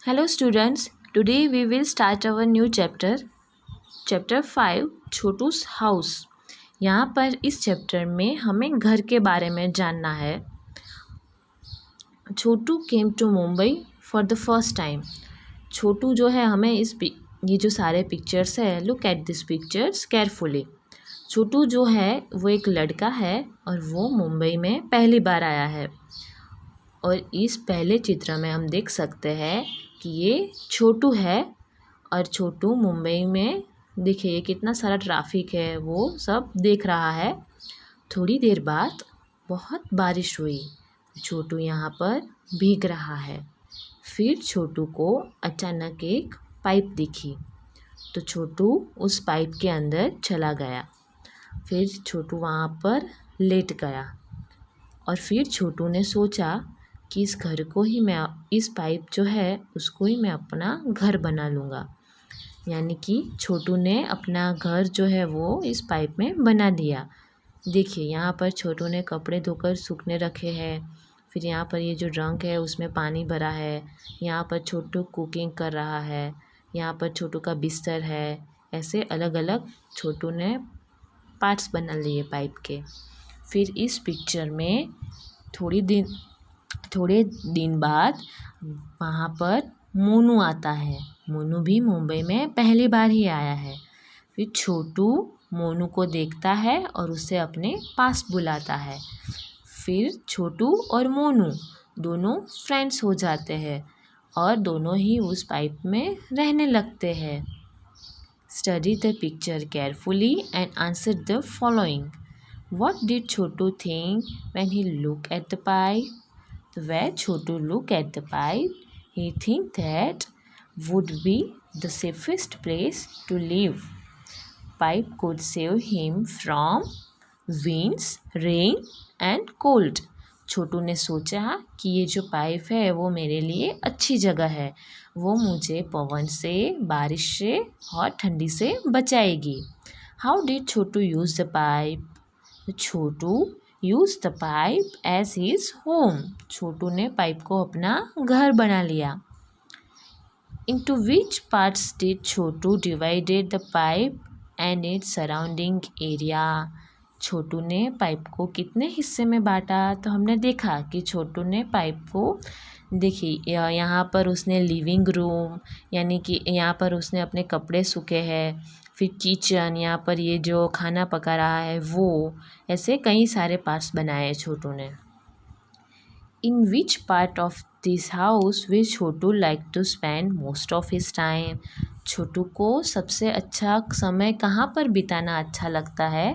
Hello students, today we will start our new chapter, chapter 5 Chhotu's house. यहाँ पर इस chapter में हमें घर के बारे में जानना है। Chhotu came to Mumbai for the first time. Chhotu जो है हमें ये जो सारे पिक्चर्स है, look at this pictures carefully. Chhotu जो है वो एक लड़का है और वो मुंबई में पहली बार आया है। और इस पहले चित्र में हम देख सकते हैं कि ये छोटू है और छोटू मुंबई में देखिए कितना सारा ट्रैफिक है वो सब देख रहा है। थोड़ी देर बाद बहुत बारिश हुई, छोटू यहाँ पर भीग रहा है। फिर छोटू को अचानक एक पाइप दिखी तो छोटू उस पाइप के अंदर चला गया। फिर छोटू वहाँ पर लेट गया और फिर छोटू ने सोचा कि इस घर को ही मैं, इस पाइप जो है उसको ही मैं अपना घर बना लूँगा। यानी कि छोटू ने अपना घर जो है वो इस पाइप में बना दिया। देखिए यहाँ पर छोटू ने कपड़े धोकर सूखने रखे हैं। फिर यहाँ पर ये जो ड्रंक है उसमें पानी भरा है। यहाँ पर छोटू कुकिंग कर रहा है। यहाँ पर छोटू का बिस्तर है। ऐसे अलग अलग छोटू ने पार्ट्स बना लिए पाइप के। फिर इस पिक्चर में थोड़े दिन बाद वहाँ पर मोनू आता है। मोनू भी मुंबई में पहली बार ही आया है। फिर छोटू मोनू को देखता है और उसे अपने पास बुलाता है। फिर छोटू और मोनू दोनों फ्रेंड्स हो जाते हैं और दोनों ही उस पाइप में रहने लगते हैं। Study the picture carefully and answer the following. What did Chotu think when he looked at the pipe? Where Chotu looked at the pipe, he think that would be the safest place to live. Pipe could save him from winds, rain and cold. छोटू ने सोचा कि ये जो pipe है वो मेरे लिए अच्छी जगह है, वो मुझे पवन से, बारिश से और ठंडी से बचाएगी। How did Chhotu use the pipe? Chhotu use the pipe as his home. Chhotu ने पाइप को अपना घर बना लिया। Into which parts did Chhotu divided the pipe and its surrounding area. Chhotu ने पाइप को कितने हिस्से में बांटा, तो हमने देखा कि छोटू ने पाइप को देखिए यहाँ पर उसने लिविंग रूम यानी कि यहाँ पर उसने अपने कपड़े सूखे हैं। फिर किचन, यहाँ पर ये जो खाना पका रहा है वो, ऐसे कई सारे पार्ट्स बनाए छोटू ने। In which part of this house which Chhotu like to spend most of his time. Chhotu को सबसे अच्छा समय कहाँ पर बिताना अच्छा लगता है,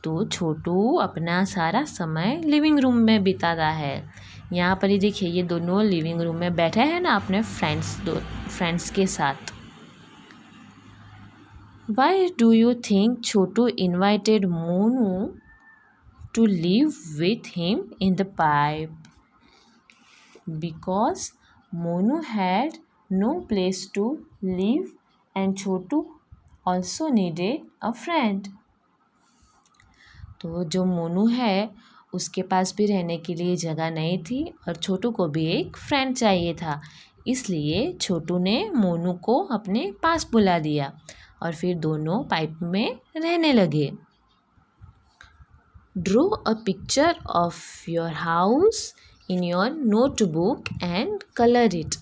तो छोटू अपना सारा समय लिविंग रूम में बिताता है। यहाँ पर ही देखिए ये दोनों लिविंग रूम में बैठे हैं ना अपने फ्रेंड्स के साथ। Why do you think Chotu invited Monu to live with him in the pipe? Because Monu had no place to live and Chotu also needed a friend. तो जो मोनू है उसके पास भी रहने के लिए जगह नहीं थी और छोटू को भी एक फ्रेंड चाहिए था, इसलिए छोटू ने मोनू को अपने पास बुला दिया और फिर दोनों पाइप में रहने लगे। Draw a picture of your house in your notebook and colour it.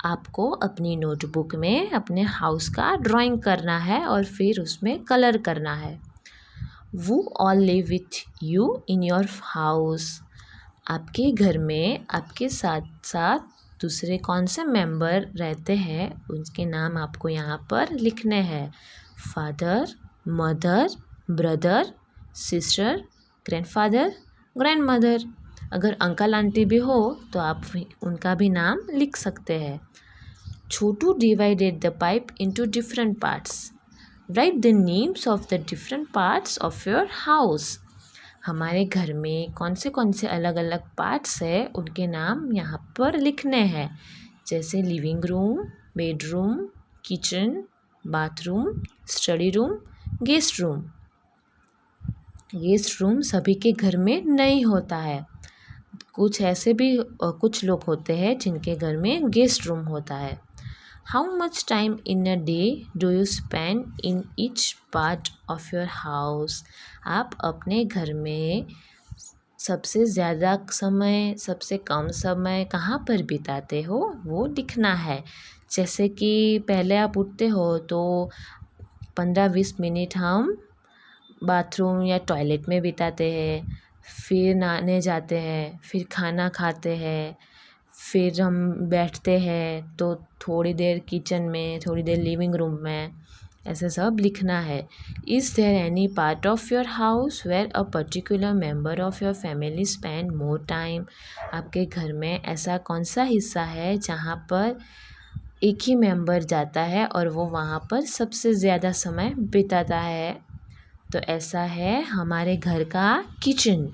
आपको अपनी नोटबुक में अपने हाउस का ड्राइंग करना है और फिर उसमें कलर करना है। Who all live with you in your house? आपके घर में आपके साथ साथ दूसरे कौन से मेंबर रहते हैं उनके नाम आपको यहाँ पर लिखने हैं। Father, mother, brother, sister, grandfather, grandmother. अगर अंकल आंटी भी हो तो आप उनका भी नाम लिख सकते हैं। Chhotu divided the pipe into different parts. Write the names of the different parts of your house. हमारे घर में कौन से अलग अलग पार्ट्स है उनके नाम यहाँ पर लिखने हैं, जैसे living room, bedroom, kitchen, bathroom, study room, guest room. Guest room सभी के घर में नहीं होता है। कुछ ऐसे भी कुछ लोग होते हैं जिनके घर में गेस्ट रूम होता है। How much time in a day do you spend in each part of your house? आप अपने घर में सबसे ज़्यादा समय, सबसे कम समय कहाँ पर बिताते हो वो लिखना है। जैसे कि पहले आप उठते हो तो 15-20 मिनट हम बाथरूम या टॉयलेट में बिताते हैं, फिर नहाने जाते हैं, फिर खाना खाते हैं, फिर हम बैठते हैं तो थोड़ी देर किचन में, थोड़ी देर लिविंग रूम में, ऐसे सब लिखना है। Is there any part of your house where a particular member of your family spend more time? आपके घर में ऐसा कौन सा हिस्सा है जहाँ पर एक ही मेंबर जाता है और वो वहाँ पर सबसे ज़्यादा समय बिताता है? तो ऐसा है हमारे घर का किचन।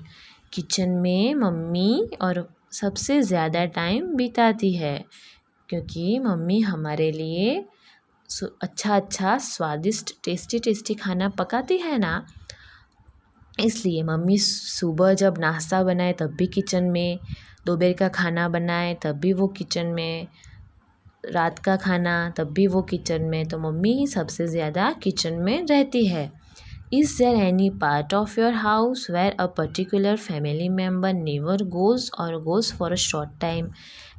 किचन में मम्मी और सबसे ज़्यादा टाइम बिताती है, क्योंकि मम्मी हमारे लिए अच्छा स्वादिष्ट टेस्टी खाना पकाती है ना, इसलिए मम्मी सुबह जब नाश्ता बनाए तब भी किचन में, दोपहर का खाना बनाए तब भी वो किचन में, रात का खाना तब भी वो किचन में। तो मम्मी ही सबसे ज़्यादा किचन में रहती है। Is there any part of your house where a particular family member never goes or goes for a short time?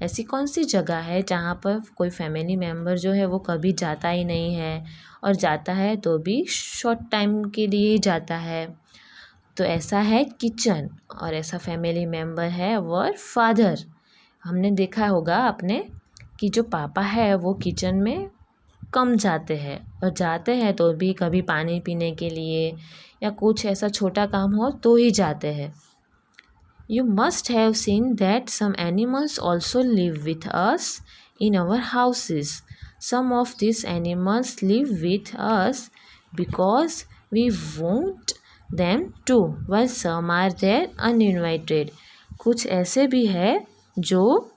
ऐसी कौन सी जगह है जहाँ पर कोई फैमिली मेम्बर जो है वो कभी जाता ही नहीं है, और जाता है तो भी शॉर्ट टाइम के लिए ही जाता है? तो ऐसा है किचन, और ऐसा फैमिली मेम्बर है वो फादर। हमने देखा होगा अपने कि जो पापा है वो किचन में कम जाते हैं, और जाते हैं तो भी कभी पानी पीने के लिए या कुछ ऐसा छोटा काम हो तो ही जाते हैं। You must have seen that some animals also live with us in our houses. Some of these animals live with us because we want them to, while some are there uninvited. कुछ ऐसे भी है जो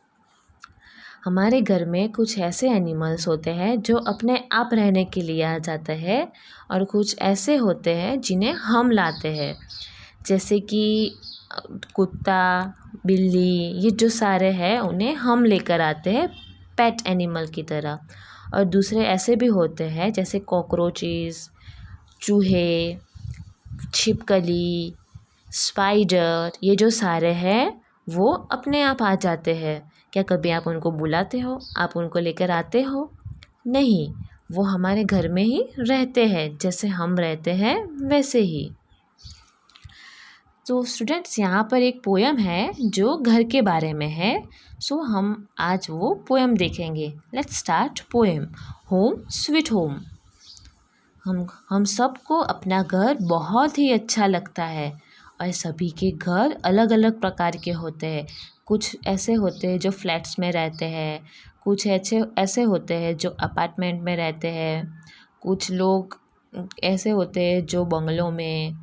हमारे घर में कुछ ऐसे एनिमल्स होते हैं जो अपने आप रहने के लिए आ जाते हैं, और कुछ ऐसे होते हैं जिन्हें हम लाते हैं, जैसे कि कुत्ता, बिल्ली, ये जो सारे हैं उन्हें हम लेकर आते हैं पेट एनिमल की तरह। और दूसरे ऐसे भी होते हैं जैसे कॉकरोचेस, चूहे, छिपकली, स्पाइडर, ये जो सारे हैं वो अपने आप आ जाते हैं। क्या कभी आप उनको बुलाते हो, आप उनको लेकर आते हो? नहीं, वो हमारे घर में ही रहते हैं, जैसे हम रहते हैं वैसे ही। तो स्टूडेंट्स, यहाँ पर एक पोयम है जो घर के बारे में है, सो हम आज वो पोयम देखेंगे। Let's start poem. Home sweet home. हम सबको अपना घर बहुत ही अच्छा लगता है, और सभी के घर अलग अलग प्रकार के होते हैं। कुछ ऐसे होते हैं जो फ्लैट्स में रहते हैं, कुछ ऐसे होते हैं जो अपार्टमेंट में रहते हैं, कुछ लोग ऐसे होते हैं जो बंगलों में,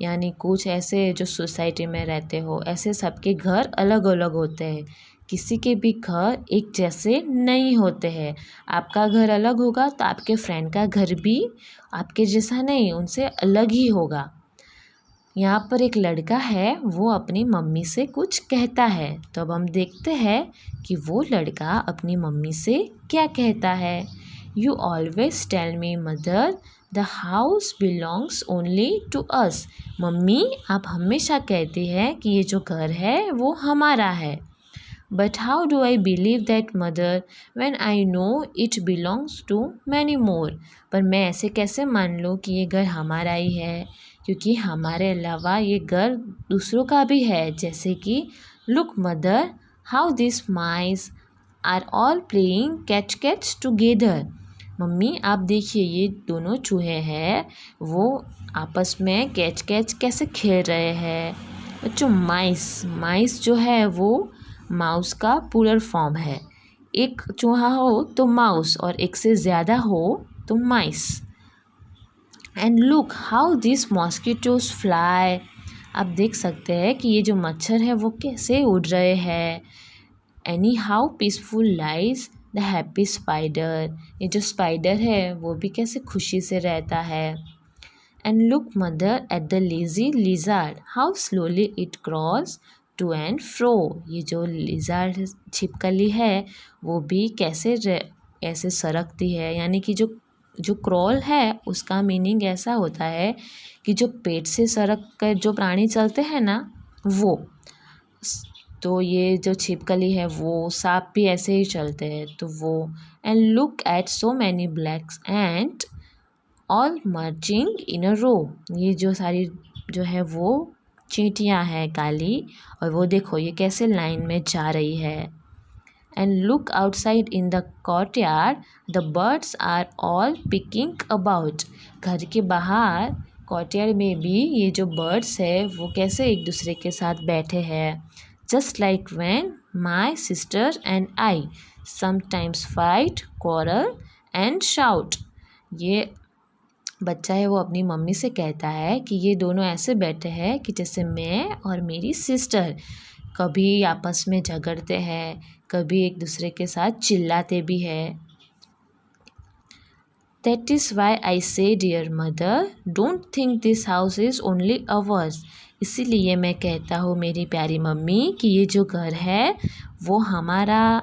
यानी कुछ ऐसे जो सोसाइटी में रहते हो। ऐसे सबके घर अलग अलग होते हैं। किसी के भी घर एक जैसे नहीं होते हैं। आपका घर अलग होगा तो आपके फ्रेंड का घर भी आपके जैसा नहीं, उनसे अलग ही होगा। यहाँ पर एक लड़का है, वो अपनी मम्मी से कुछ कहता है। तो अब हम देखते हैं कि वो लड़का अपनी मम्मी से क्या कहता है। You always tell me mother the house belongs only to us. Mummy, आप हमेशा कहती हैं कि ये जो घर है वो हमारा है। But how do I believe that mother when I know it belongs to many more. पर मैं ऐसे कैसे मान लूँ कि ये घर हमारा ही है, क्योंकि हमारे अलावा ये घर दूसरों का भी है। जैसे कि look mother, how this mice are all playing catch catch together. Mummy, आप देखिए ये दोनों चूहे हैं, वो आपस में कैच कैच कैसे खेल रहे हैं। बच्चों, माइस जो है वो माउस का प्लूरल फॉर्म है। एक चूहा हो तो माउस, और एक से ज़्यादा हो तो mice. And look how this mosquitoes fly. आप देख सकते हैं कि ये जो मच्छर है वो कैसे उड़ रहे हैं। Any how peaceful lies the happy spider. ये जो स्पाइडर है वो भी कैसे खुशी से रहता है। And look mother at the lazy lizard, how slowly it cross to and fro. ये जो लिज़ार्ड छिपकली है वो भी ऐसे सरकती है, यानी कि जो क्रॉल है उसका मीनिंग ऐसा होता है कि जो पेट से सरक कर जो प्राणी चलते हैं ना वो। तो ये जो छिपकली है वो सांप भी ऐसे ही चलते हैं, तो वो। And look at so many blacks and all marching in a row. ये जो सारी जो है वो चींटियाँ हैं काली, और वो देखो ये कैसे लाइन में जा रही है। And look outside in the courtyard the birds are all picking about. घर के बाहर कोर्टयार्ड में भी ये जो बर्ड्स है वो कैसे एक दूसरे के साथ बैठे हैं। Just like when my sister and I sometimes fight, quarrel and shout. ये बच्चा है वो अपनी मम्मी से कहता है कि ये दोनों ऐसे बैठे हैं कि जैसे मैं और मेरी सिस्टर कभी आपस में झगड़ते हैं, कभी एक दूसरे के साथ चिल्लाते भी हैं। That is why I say, dear mother, don't think this house is only ours. इसीलिए मैं कहता हूँ मेरी प्यारी मम्मी कि ये जो घर है वो हमारा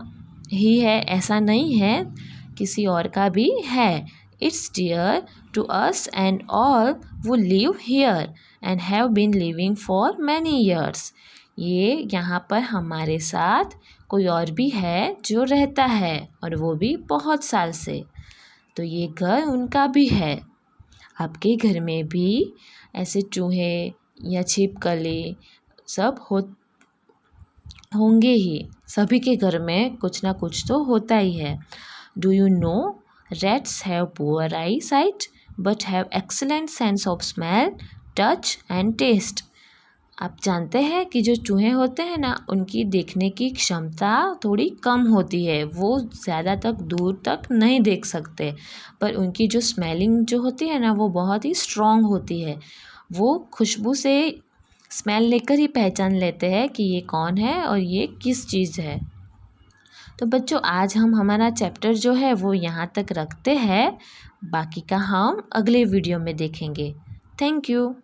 ही है, ऐसा नहीं है किसी और का भी है। It's dear to us and all who live here and have been living for many years. ये यहाँ पर हमारे साथ कोई और भी है जो रहता है, और वो भी बहुत साल से। तो ये घर उनका भी है। आपके घर में भी ऐसे चूहे या छिपकली सब होंगे ही। सभी के घर में कुछ ना कुछ तो होता ही है। Do you know rats have poor eyesight but have excellent sense of smell, touch and taste. आप जानते हैं कि जो चूहे होते हैं ना उनकी देखने की क्षमता थोड़ी कम होती है, वो ज़्यादा तक दूर तक नहीं देख सकते, पर उनकी जो स्मेलिंग जो होती है ना वो बहुत ही स्ट्रॉन्ग होती है। वो खुशबू से स्मेल लेकर ही पहचान लेते हैं कि ये कौन है और ये किस चीज़ है। तो बच्चों आज हम हमारा चैप्टर जो है वो यहाँ तक रखते हैं, बाकी का हम अगले वीडियो में देखेंगे। Thank you.